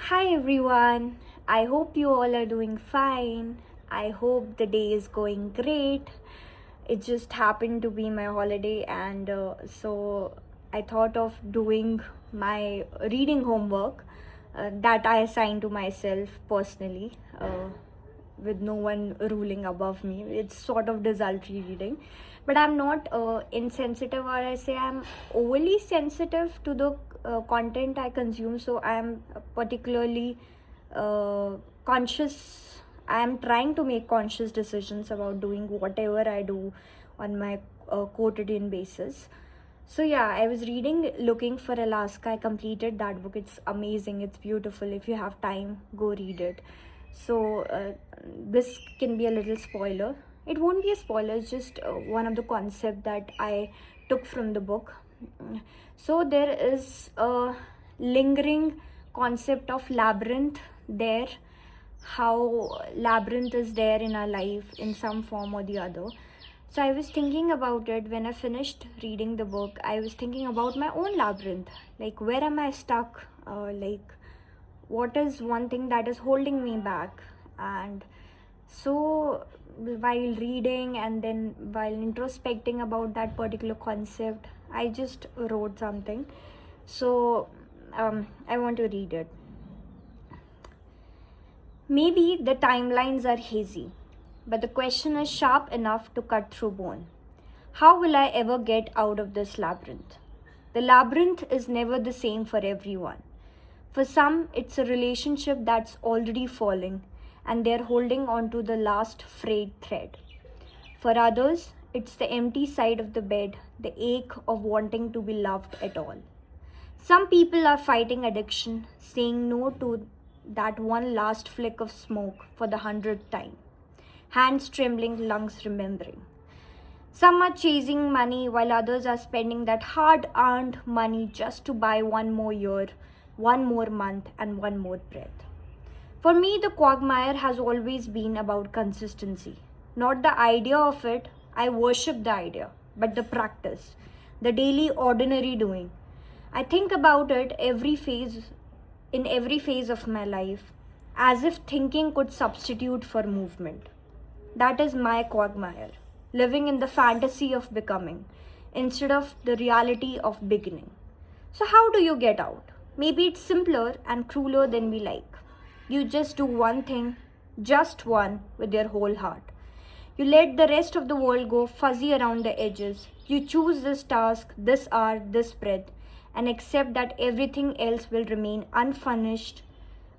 Hi everyone, I hope you all are doing fine. I hope the day is going great. It just happened to be my holiday, and so I thought of doing my reading homework that I assigned to myself personally, with no one ruling above me. It's sort of desultory reading, but I'm not insensitive, or I say I'm overly sensitive to the content I consume. So I'm particularly uh, conscious. I am trying to make conscious decisions about doing whatever I do on my quotidian basis. So yeah, I was reading Looking for Alaska. I completed that book. It's amazing. It's beautiful. If you have time, go read it. So this can be a little spoiler. It won't be a spoiler. It's just one of the concept that I took from the book. So there is a lingering concept of labyrinth there, how labyrinth is there in our life in some form or the other. So I was thinking about it when I finished reading the book. I was thinking about my own labyrinth. Like, where am I stuck? What is one thing that is holding me back? And so, while reading and then while introspecting about that particular concept, I just wrote something. So, I want to read it. Maybe the timelines are hazy, but the question is sharp enough to cut through bone. How will I ever get out of this labyrinth? The labyrinth is never the same for everyone. For some, it's a relationship that's already falling and they're holding on to the last frayed thread. For others, it's the empty side of the bed, the ache of wanting to be loved at all. Some people are fighting addiction, saying no to that one last flick of smoke for the 100th time. Hands trembling, lungs remembering. Some are chasing money while others are spending that hard earned money just to buy one more year, one more month, and one more breath. For me, the quagmire has always been about consistency. Not the idea of it, I worship the idea, but the practice, the daily ordinary doing. I think about it in every phase of my life, as if thinking could substitute for movement. That is my quagmire, living in the fantasy of becoming instead of the reality of beginning. So, how do you get out? Maybe it's simpler and crueler than we like. You just do one thing, just one, with your whole heart. You let the rest of the world go fuzzy around the edges. You choose this task, this hour, this breath, and accept that everything else will remain unfurnished,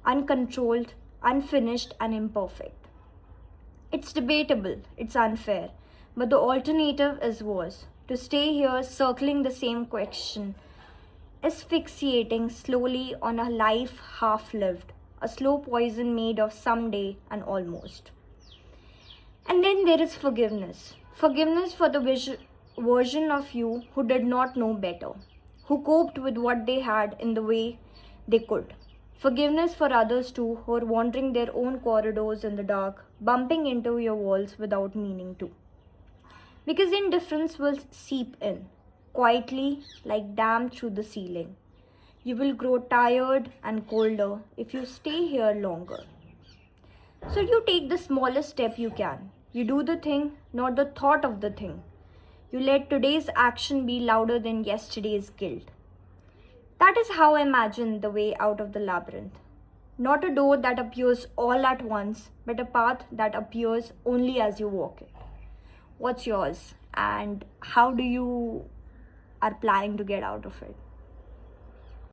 uncontrolled, unfinished, and imperfect. It's debatable, it's unfair, but the alternative is worse. To stay here circling the same question, asphyxiating slowly on a life half lived, a slow poison made of someday and almost. And then there is forgiveness. Forgiveness for the version of you who did not know better, who coped with what they had in the way they could. Forgiveness for others too, who are wandering their own corridors in the dark, bumping into your walls without meaning to. Because indifference will seep in, quietly like damp through the ceiling. You will grow tired and colder if you stay here longer. So you take the smallest step you can. You do the thing, not the thought of the thing. You let today's action be louder than yesterday's guilt. That is how I imagine the way out of the labyrinth. Not a door that appears all at once, but a path that appears only as you walk it. What's yours? And how do you are planning to get out of it?